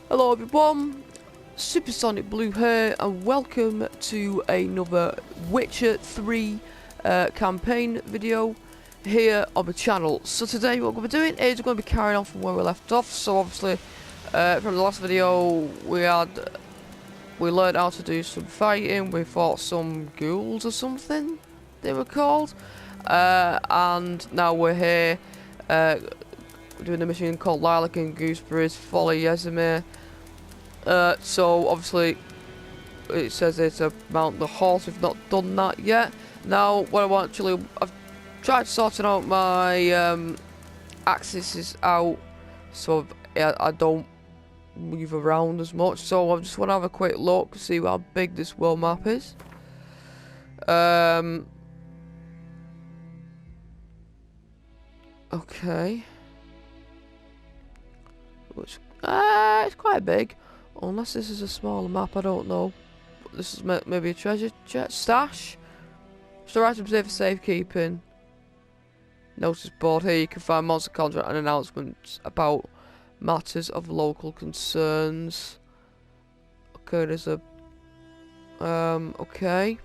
Hello everyone, Supersonic Blue here, and welcome to another Witcher 3 campaign video here on the channel. So today what we're doing is we're going to be carrying on from where we left off. So obviously from the last video we learned how to do some fighting. We fought some ghouls or something they were called, and now we're here doing a mission called Lilac and Gooseberry's Folly Yesimir. So obviously it says it's a mount the horse. We've not done that yet. Now what I've tried sorting out my axes out so I don't move around as much. So I just want to have a quick look, see how big this world map is. Okay. It's quite big. Unless this is a smaller map, I don't know. This is maybe a treasure chest stash. Store items here for safekeeping. Notice board here. You can find monster contract and announcements about matters of local concerns. Okay, there's a okay.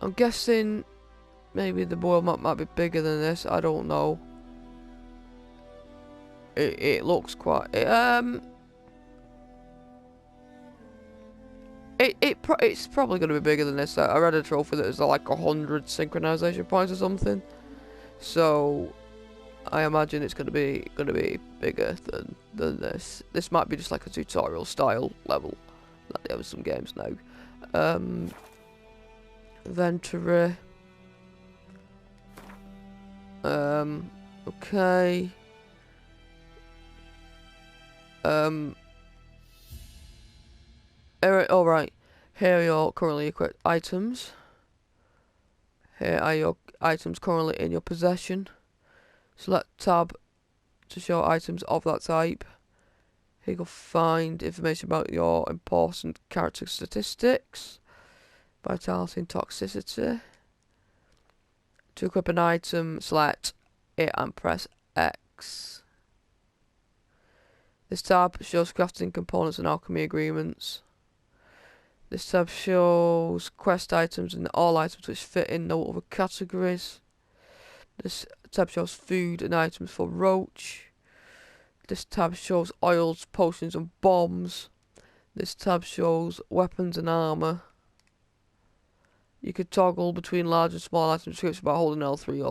I'm guessing maybe the world map might be bigger than this. I don't know. It looks quite it's probably going to be bigger than this. I read a trophy that is like 100 synchronization points or something. So I imagine it's going to be bigger than this. This might be just like a tutorial style level like they have in some games now. Inventory. Okay. Alright, here are your currently equipped items. Here are your items currently in your possession. Select tab to show items of that type. Here you'll find information about your important character statistics, vitality and toxicity. To equip an item, select it and press X. This tab shows crafting components and alchemy agreements. This tab shows quest items and all items which fit in no other categories. This tab shows food and items for Roach. This tab shows oils, potions and bombs. This tab shows weapons and armor. You could toggle between large and small item descriptions by holding L3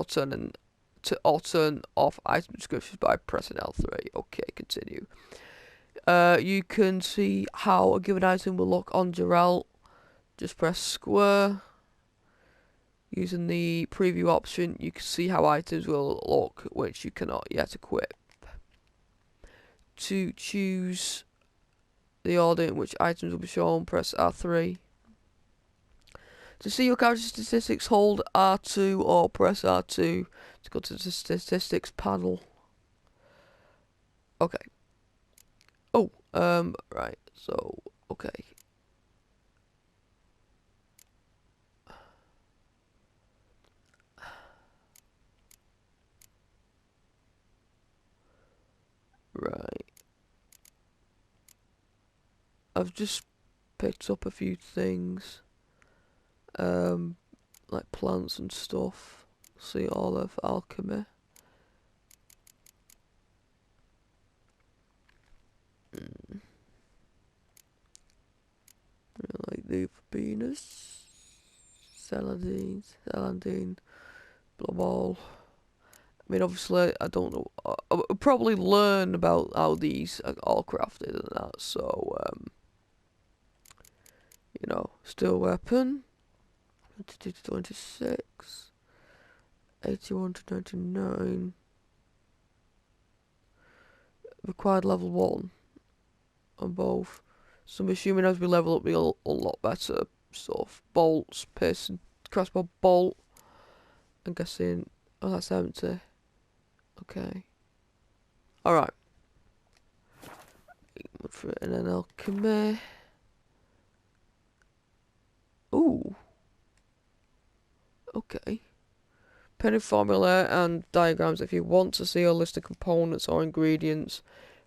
or turn off item descriptions by pressing L3. Okay, continue. You can see how a given item will look on Jarell. Just press square. Using the preview option, you can see how items will look, which you cannot yet equip. To choose the order in which items will be shown, press R3. To see your character statistics, hold R2 or press R2 to go to the statistics panel. Okay. Oh, right, so, okay. Right. I've just picked up a few things, like plants and stuff. See all of alchemy. Like the Venus, Celandine, blah blah. I mean, obviously, I don't know. I'll probably learn about how these are all crafted and that. So, you know, steel weapon, 22 to 26, 81 to 99. Required level 1 on both. So I'm assuming as we level up, we'll unlock better stuff. Bolts, piercing, crossbow bolt. I'm guessing. Oh, that's empty. Okay. Alright. And then alchemy. Ooh. Okay. Penny formula and diagrams. If you want to see a list of components or ingredients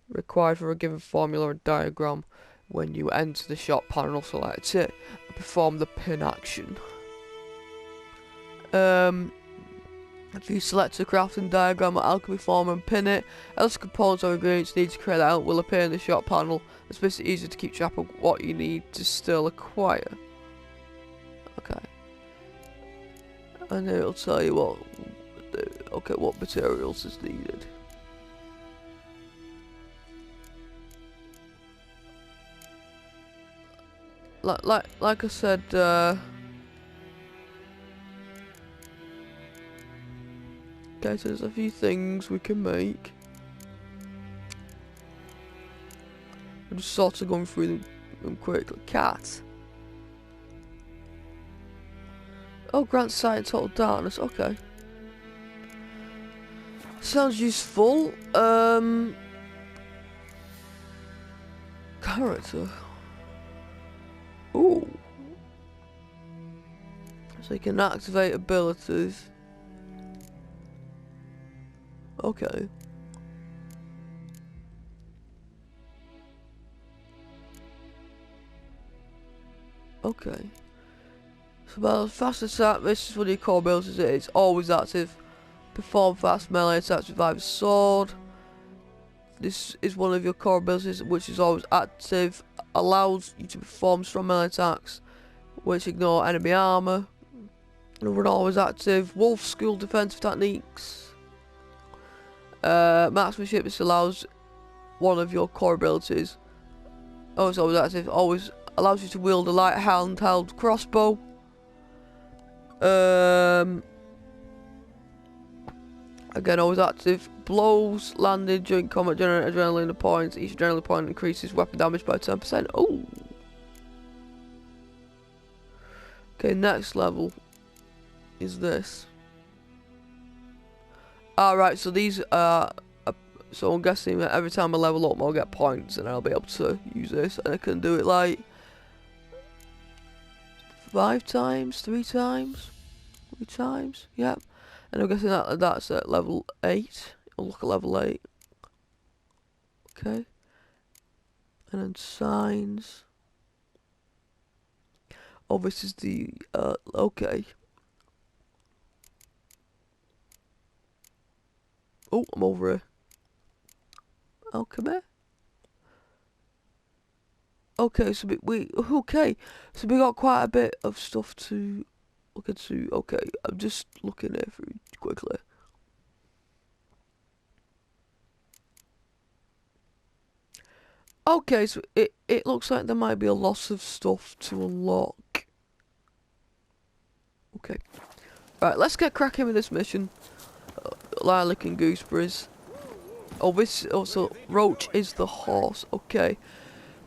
required for a given formula or diagram. When you enter the shop panel, select it and perform the pin action. If you select a crafting diagram or alchemy form and pin it, else components or ingredients needed to create that will appear in the shop panel. It's basically easier to keep track of what you need to still acquire. Okay. And it'll tell you what materials is needed. Like I said, okay, so there's a few things we can make. I'm just sort of going through them quickly. Cat. Oh, grant sight and total darkness. Okay. Sounds useful. Character. Ooh. So you can activate abilities. Okay. Okay. So about fast attack, this is one of your core abilities. It's always active. Perform fast melee attacks with either sword. This is one of your core abilities which is always active. Allows you to perform strong melee attacks which ignore enemy armor. Another one always active. Wolf School defensive techniques. Marksmanship, this allows one of your core abilities. Oh, it's always active. Always allows you to wield a light handheld crossbow. Again, always active. Blows landed during combat generate adrenaline points. Each adrenaline point increases weapon damage by 10%. Oh. Okay, next level is this. Alright, so these are... so I'm guessing that every time I level up, I'll get points, and I'll be able to use this. And I can do it like 5 times, 3 times, 3 times. Yep. And I'm guessing that's at level 8. I'll look at level 8. Okay. And then signs. Oh, this is the okay. Oh, I'm over here. Oh, come here. Okay, so we got quite a bit of stuff to look into. Okay, I'm just looking here through quickly. Okay, so it looks like there might be a lot of stuff to unlock. Okay. Right, let's get cracking with this mission. Lilac and gooseberries. Oh, this also Roach is the horse. Okay.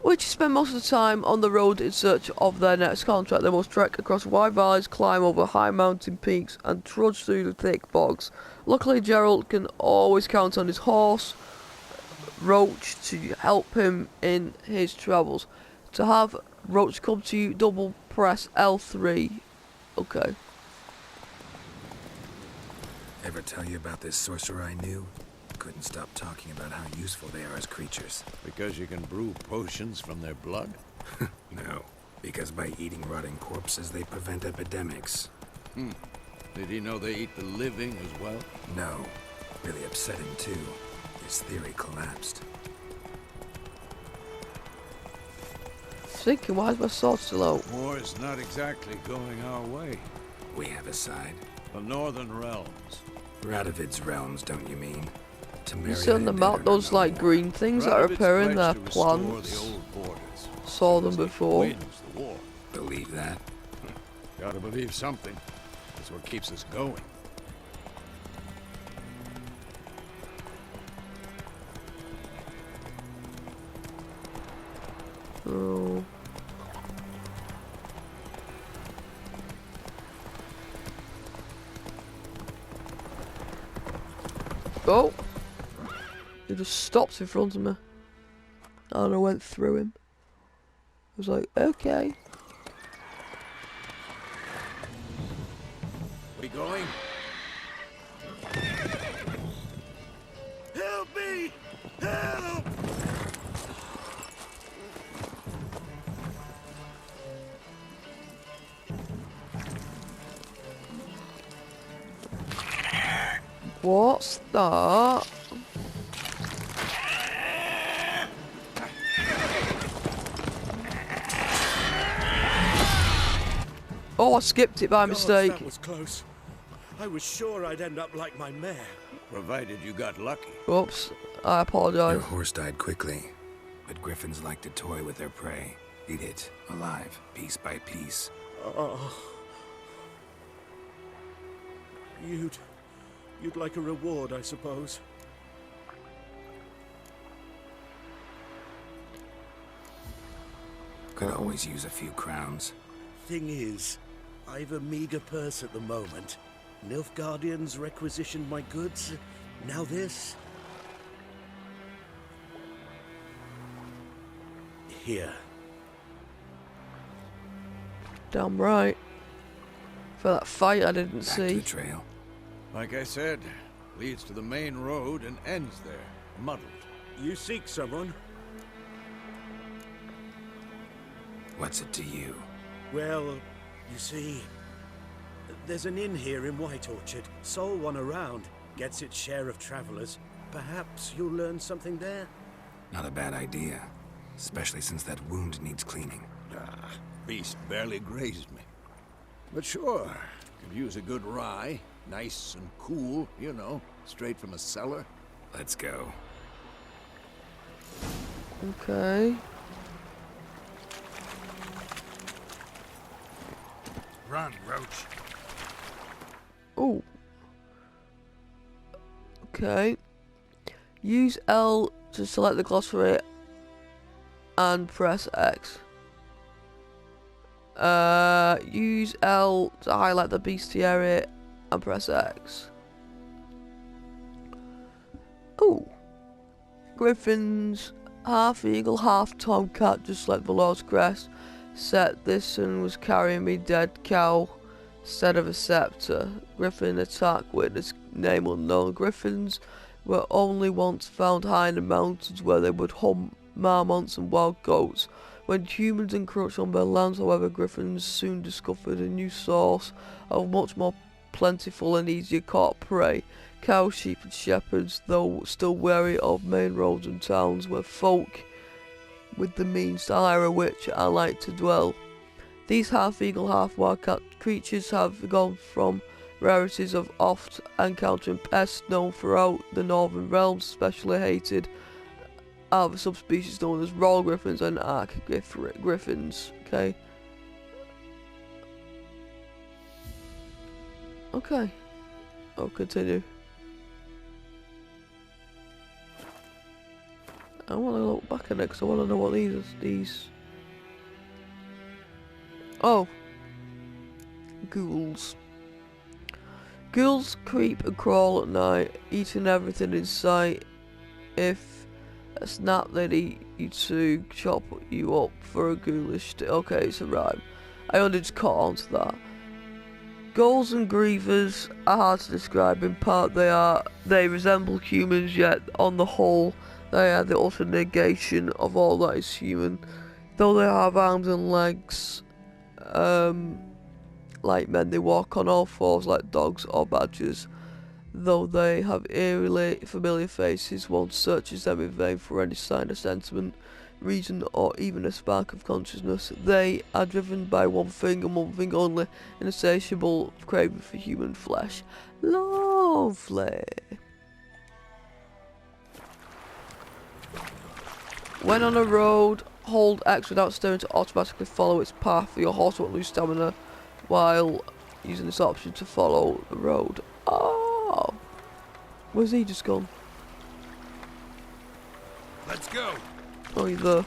Which spend most of the time on the road in search of their next contract. They must trek across wide valleys, climb over high mountain peaks, and trudge through the thick bogs. Luckily, Gerald can always count on his horse, Roach, to help him in his travels. To have Roach come to you, double press L3. Okay. Ever tell you about this sorcerer I knew? Couldn't stop talking about how useful they are as creatures. Because you can brew potions from their blood? No, because by eating rotting corpses, they prevent epidemics. Did he know they eat the living as well? No. Really upset him too. His theory collapsed. Thinking, why is my sword still out? War is not exactly going our way. We have a side. The Northern Realms. Radovid's realms, don't you mean? You see on the map those like green things that are appearing there, plants. Saw them before. The war. Believe that? Gotta believe something. That's what keeps us going. Oh. Oh! He just stopped in front of me. And I went through him. I was like, okay. We going? Help me! Help! what's that? Oh, I skipped it by mistake. That was close. I was sure I'd end up like my mare. Provided you got lucky. Oops, I Your apologise. horse died quickly, but griffins like to toy with their prey. Eat it, alive, piece by piece. Oh. You'd like a reward, I suppose. Could always use a few crowns. Thing is, I've a meager purse at the moment. Nilfgaardians requisitioned my goods. Now this. Here. Damn right. For that fight I didn't Back to see. the trail. Like I said, leads to the main road and ends there. Muddled. You seek someone? What's it to you? Well, you see, there's an inn here in White Orchard. Sole one around. Gets its share of travelers. Perhaps you'll learn something there? Not a bad idea. Especially since that wound needs cleaning. Ah, beast barely grazed me. But sure, could use a good rye. Nice and cool, you know, straight from a cellar. Let's go. Okay. Run, Roach. Oh. Okay. Use L to select the glossary and press X. Use L to highlight the bestiary and press X. Oh. Griffins, half eagle, half tomcat, just like the Lord's crest. Said this and was carrying me dead cow instead of a scepter. Griffin attack witness name unknown. Griffins were only once found high in the mountains where they would hunt marmots and wild goats. When humans encroached on their lands, however, griffins soon discovered a new source of much more plentiful and easier caught prey. Cows, sheep and shepherds, though still wary of main roads and towns where folk with the means to hire a witch are like to dwell. These half-eagle, half-wildcat creatures have gone from rarities of oft encountering pests known throughout the northern realms, especially hated are the subspecies known as royal griffins and arc griffins. Okay. Okay. I'll continue. I want to look back at it because I want to know what these. Oh. Ghouls. Ghouls creep and crawl at night, eating everything in sight. If a snap, they'd eat you to chop you up for a ghoulish okay, it's a rhyme. I only just caught on to that. Ghouls and grievers are hard to describe. In part they resemble humans, yet on the whole they are the utter negation of all that is human. Though they have arms and legs like men, they walk on all fours like dogs or badgers. Though they have eerily familiar faces, one searches them in vain for any sign of sentiment, reason, or even a spark of consciousness. They are driven by one thing and one thing only, an insatiable craving for human flesh. Lovely. When on a road, hold X without steering to automatically follow its path. Your horse won't lose stamina while using this option to follow the road. Oh, where's he just gone? Let's go. Oh, you're there.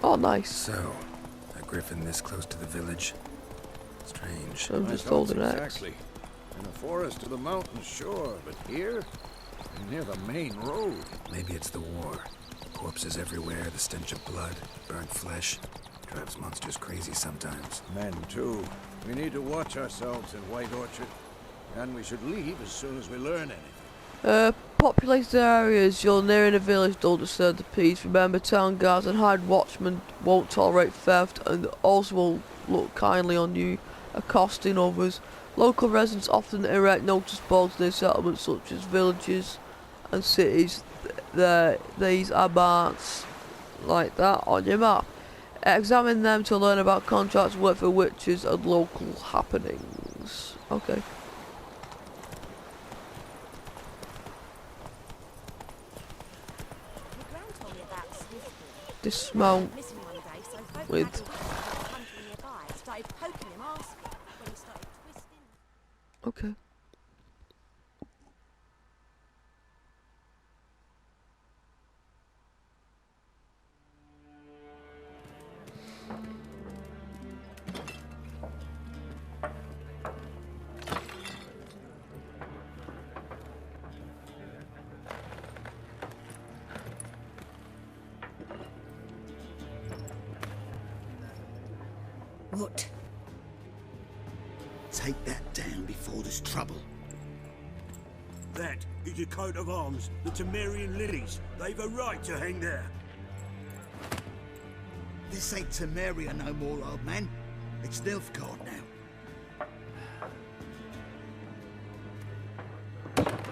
Oh, nice. So, a griffin this close to the village? Strange. I'm just holding X. Exactly. In the forest to the mountains, sure, but here, near the main road. Maybe it's the war. Corpses everywhere, the stench of blood, burnt flesh. Drives monsters crazy sometimes. Men, too. We need to watch ourselves in White Orchard. And we should leave as soon as we learn anything. populated areas you're nearing a village, don't disturb the peace. Remember, town guards and hired watchmen won't tolerate theft and also will look kindly on you, accosting others. Local residents often erect notice boards near settlements such as villages and cities. These are marked like that on your map. Examine them to learn about contracts, work for witches and local happenings. Okay. Dismount with okay. What? Take that down before there's trouble. That is a coat of arms, the Temerian lilies. They've a right to hang there. This ain't Temeria no more, old man. It's Nilfgaard now.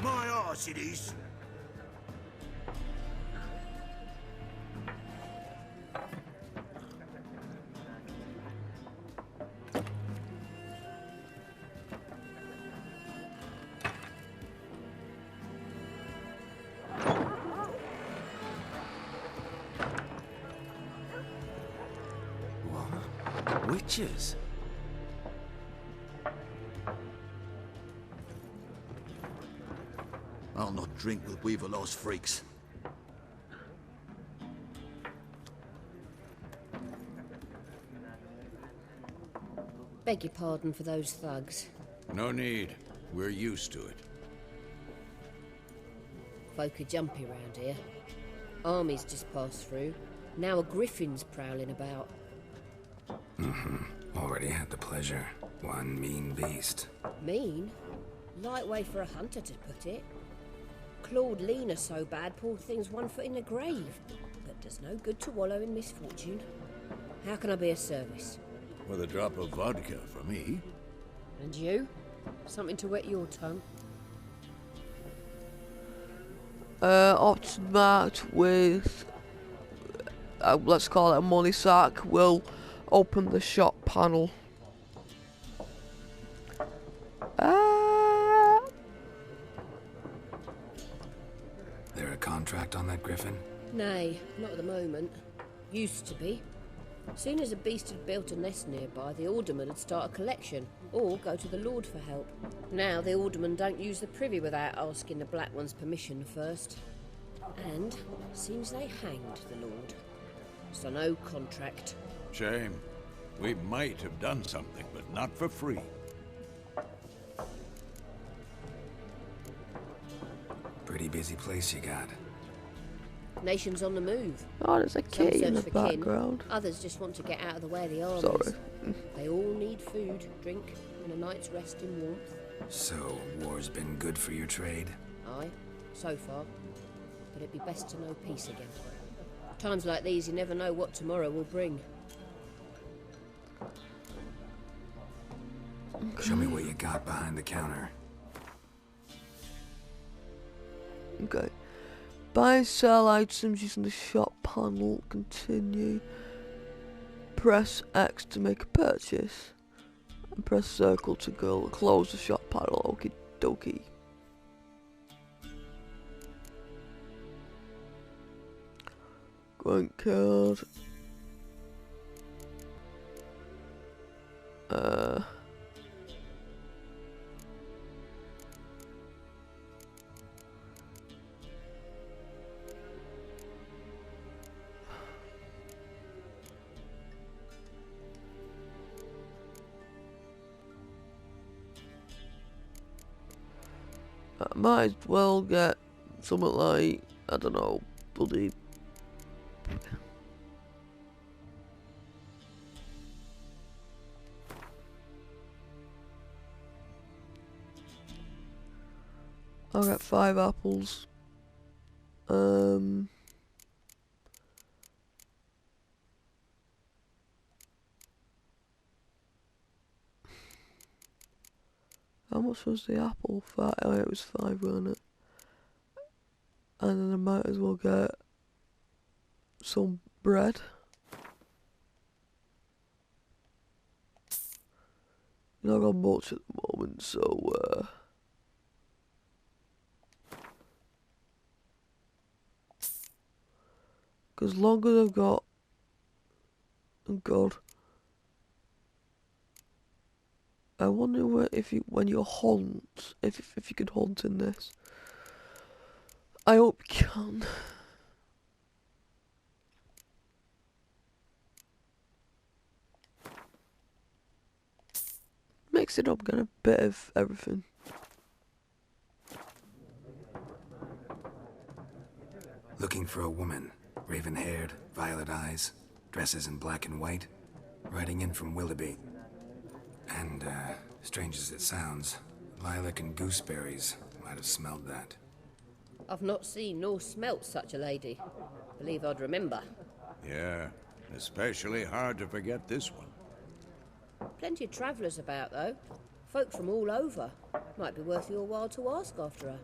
My arse it is. Witches? I'll not drink with Weaverlaw's freaks. Beg your pardon for those thugs. No need. We're used to it. Folk are jumpy round here. Armies just passed through. Now a griffin's prowling about. Already had the pleasure. One mean beast. Mean? Light way for a hunter to put it. Clawed Lena so bad, poor thing's 1 foot in the grave. But does no good to wallow in misfortune. How can I be of service? With a drop of vodka for me. And you? Something to wet your tongue? Option marked with let's call it a money sack. Will open the shop panel. There a contract on that griffin? Nay, not at the moment. Used to be. Soon as a beast had built a nest nearby, the alderman would start a collection, or go to the lord for help. Now the alderman don't use the privy without asking the black one's permission first. And seems they hanged the lord. So no contract. Shame. We might have done something, but not for free. Pretty busy place you got. Nation's on the move. Oh, there's a Some kitty in search the for kin, background. others just want to get out of the way of the armies. Sorry. They all need food, drink, and a night's rest in warmth. So, war's been good for your trade? Aye, so far. But it'd be best to know peace again. Times like these, you never know what tomorrow will bring. Show me what you got behind the counter. Okay. Buy and sell items using the shop panel. Continue. Press X to make a purchase. And press circle to go close the shop panel. Okie dokie. Grunt card. I might as well get something like, I don't know, bloody... I'll get 5 apples. How much was the apple? Five. Oh, it was 5, wasn't it? And then I might as well get some bread. Not got much at the moment, so because long as I've got, oh God, I wonder when you hunt, if you can hunt in this. I hope you can. Mix it up, get a bit of everything. Looking for a woman. Raven-haired, violet eyes, dresses in black and white. Riding in from Willoughby. And, strange as it sounds, lilac and gooseberries might have smelled that. I've not seen nor smelt such a lady. Believe I'd remember. Yeah, especially hard to forget this one. Plenty of travellers about, though. Folk from all over. Might be worth your while to ask after her.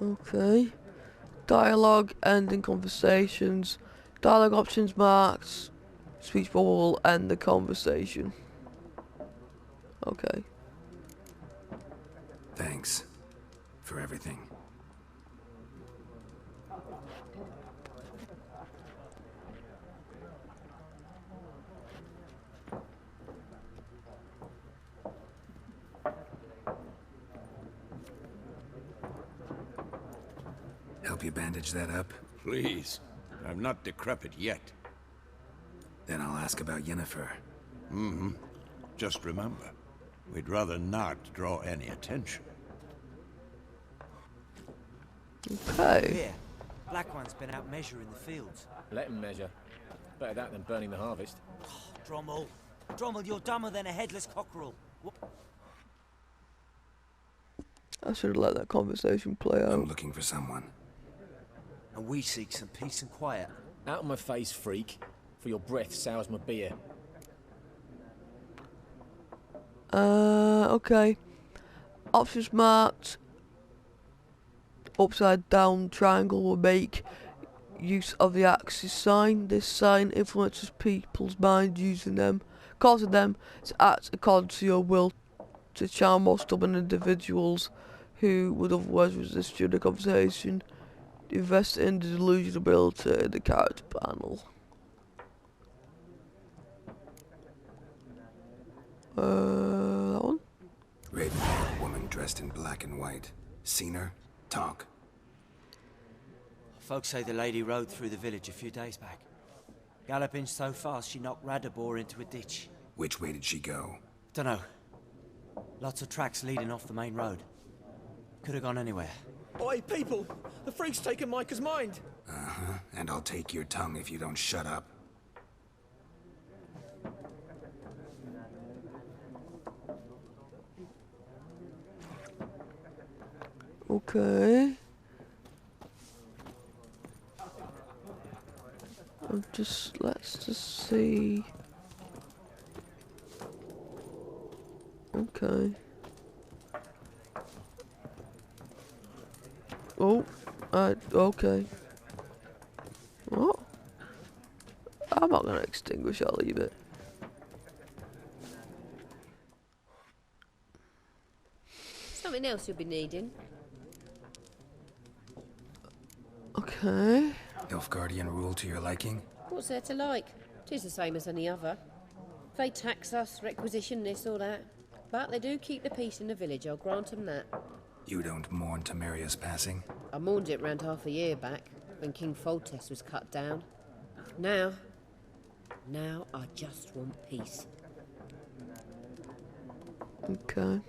Okay. Dialogue, ending conversations. Dialogue options marked. Speech bubble will end the conversation. Okay. Thanks for everything. Help you bandage that up? Please, I'm not decrepit yet. Then I'll ask about Yennefer. Mm-hmm. Just remember, we'd rather not draw any attention. Okay. Here, Black One's been out measuring the fields. Let him measure. Better that than burning the harvest. Drommel. Drommel, you're dumber than a headless cockerel. I should have let that conversation play I'm out. looking for someone. And we seek some peace and quiet. Out of my face, freak. For your breath sours my beer. Okay. Options marked. Upside down triangle will make use of the axis sign. This sign influences people's minds causing them to act according to your will, to charm more stubborn individuals who would otherwise resist during the conversation. Invest in the delusion ability in the character panel. That one? Raven-haired woman dressed in black and white. Seen her? Talk. Folks say the lady rode through the village a few days back. Galloping so fast she knocked Radabor into a ditch. Which way did she go? Dunno. Lots of tracks leading off the main road. Could have gone anywhere. Oi, people! The freak's taken Micah's mind! Uh-huh. And I'll take your tongue if you don't shut up. Okay. Let's just see. Okay. Oh, okay. What? I'm not gonna extinguish, I'll leave it. Something else you'll be needing. Okay. Nilfgaardian rule to your liking? What's there to like? 'Tis the same as any other. They tax us, requisition this or that. But they do keep the peace in the village, I'll grant them that. You don't mourn Temeria's passing? I mourned it round half a year back, when King Foltest was cut down. Now I just want peace. Okay.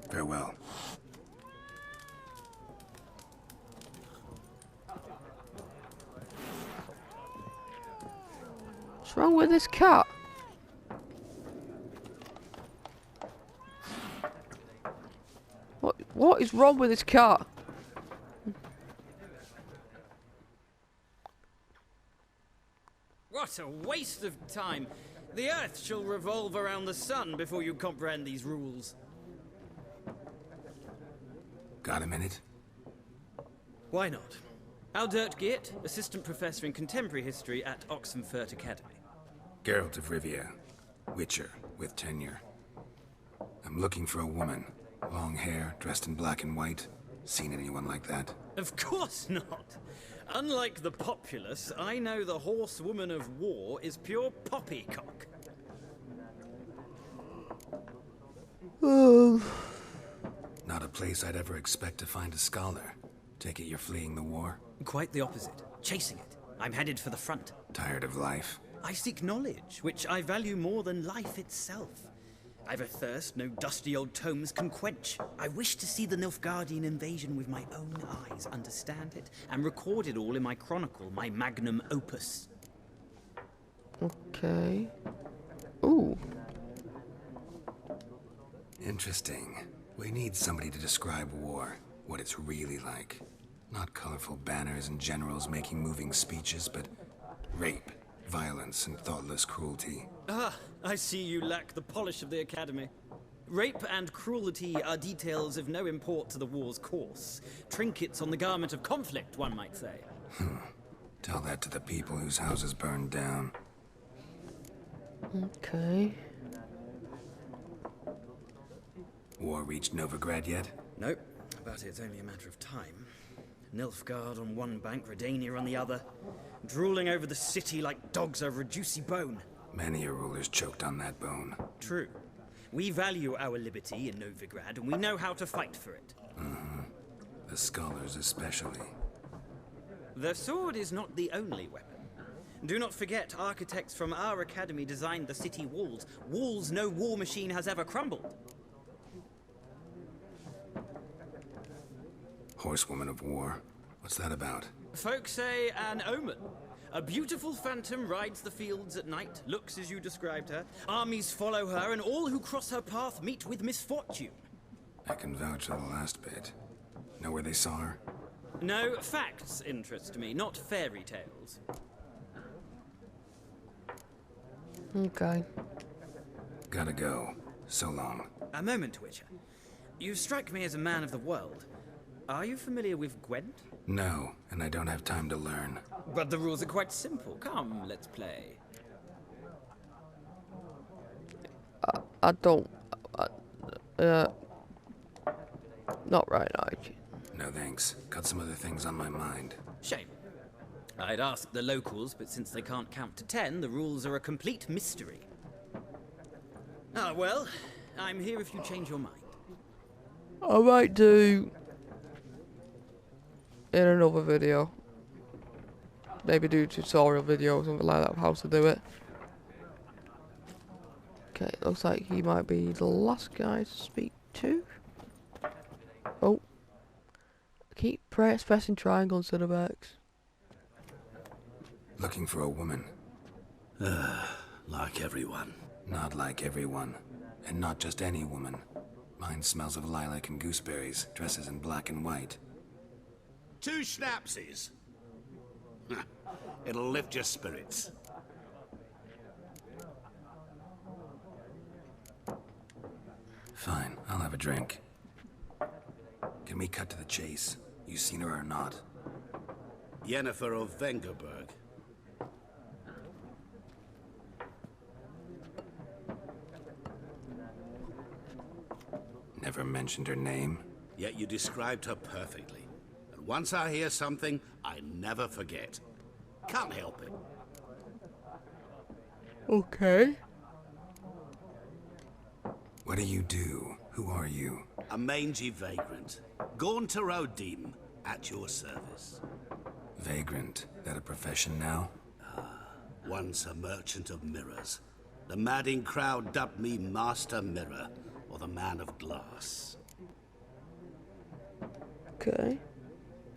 Farewell. What's wrong with this cat? What is wrong with this cat? What a waste of time. The Earth shall revolve around the sun before you comprehend these rules. Got a minute? Why not? Aldert Geert, Assistant Professor in Contemporary History at Oxenfurt Academy. Geralt of Rivia, Witcher with tenure. I'm looking for a woman. Long hair, dressed in black and white. Seen anyone like that? Of course not. Unlike the populace, I know the horsewoman of war is pure poppycock. Not a place I'd ever expect to find a scholar. Take it you're fleeing the war? Quite the opposite. Chasing it. I'm headed for the front. Tired of life? I seek knowledge, which I value more than life itself. I've a thirst no dusty old tomes can quench. I wish to see the Nilfgaardian invasion with my own eyes, understand it, and record it all in my chronicle, my magnum opus. Okay. Ooh. Interesting. We need somebody to describe war, what it's really like. Not colorful banners and generals making moving speeches, but rape, violence, and thoughtless cruelty. Ah, I see you lack the polish of the Academy. Rape and cruelty are details of no import to the war's course. Trinkets on the garment of conflict, one might say. Tell that to the people whose houses burned down. Okay. War reached Novigrad yet? Nope, but it's only a matter of time. Nilfgaard on one bank, Redania on the other, drooling over the city like dogs over a juicy bone. Many a ruler's choked on that bone. True. We value our liberty in Novigrad, and we know how to fight for it. The scholars especially. The sword is not the only weapon. Do not forget, architects from our academy designed the city walls. Walls no war machine has ever crumbled. Horsewoman of war. What's that about? Folks say an omen. A beautiful phantom rides the fields at night, looks as you described her. Armies follow her, and all who cross her path meet with misfortune. I can vouch for the last bit. Know where they saw her? No, facts interest me, not fairy tales. Okay. Gotta go. So long. A moment, Witcher. You strike me as a man of the world. Are you familiar with Gwent? No, and I don't have time to learn. But the rules are quite simple. Come, let's play. I don't. Not right now. No thanks. Got some other things on my mind. Shame. I'd ask the locals, but since they can't count to 10, the rules are a complete mystery. Ah, well, I'm here if you change your mind. I might do in another video. Maybe do a tutorial video or something like that of how to do it. Okay, looks like he might be the last guy to speak to. Oh. Keep pressing triangle instead of X. Looking for a woman. Like everyone. Not like everyone. And not just any woman. Mine smells of lilac and gooseberries, dresses in black and white. 2 schnapsies. It'll lift your spirits. Fine, I'll have a drink. Can we cut to the chase? You seen her or not? Yennefer of Vengerberg. Never mentioned her name. Yet you described her perfectly. And once I hear something, I never forget. Can't help it. Okay. What do you do? Who are you? A mangy vagrant. Gone to Rodim, at your service. Vagrant. That a profession now? Once a merchant of mirrors. The madding crowd dubbed me Master Mirror, or the Man of Glass. Okay.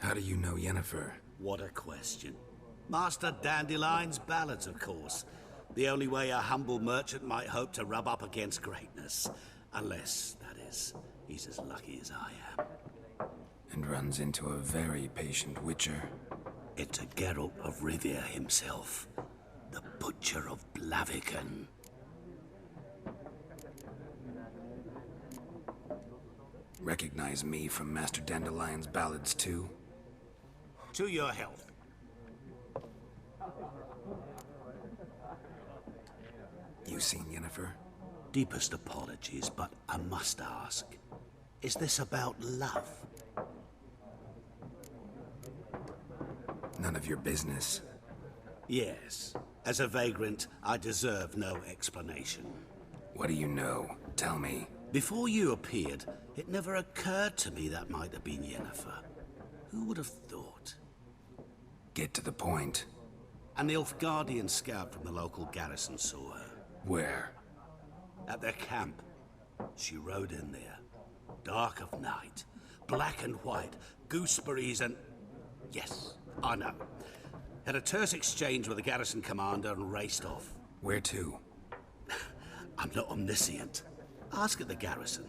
How do you know Yennefer? What a question. Master Dandelion's ballads, of course. The only way a humble merchant might hope to rub up against greatness. Unless, that is, he's as lucky as I am. And runs into a very patient witcher. It's a Geralt of Rivia himself. The Butcher of Blaviken. Recognize me from Master Dandelion's ballads too? To your health. You seen Yennefer? Deepest apologies, but I must ask. Is this about love? None of your business. Yes. As a vagrant, I deserve no explanation. What do you know? Tell me. Before you appeared, it never occurred to me that might have been Yennefer. Who would have thought? Get to the point. An Nilfgaardian scout from the local garrison saw her. Where? At their camp. She rode in there. Dark of night. Black and white. Gooseberries and... Yes, I know. Had a terse exchange with the garrison commander and raced off. Where to? I'm not omniscient. Ask at the garrison.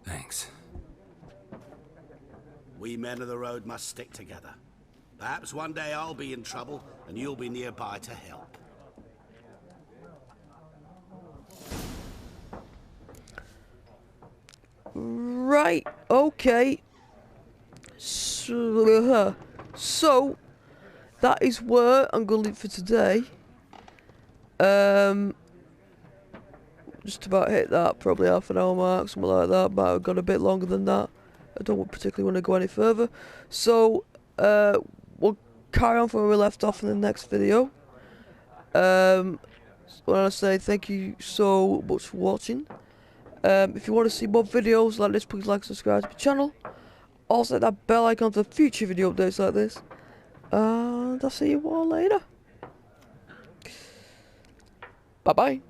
Thanks. We men of the road must stick together. Perhaps one day I'll be in trouble and you'll be nearby to help. Right, okay. So that is where I'm going to leave for today. Just about hit that, probably half an hour mark, something like that. Might have gone a bit longer than that. I don't particularly want to go any further. So, we'll carry on from where we left off in the next video. I want to say thank you so much for watching. If you want to see more videos like this, please like and subscribe to my channel. Also hit that bell icon for future video updates like this. And I'll see you all later. Bye bye.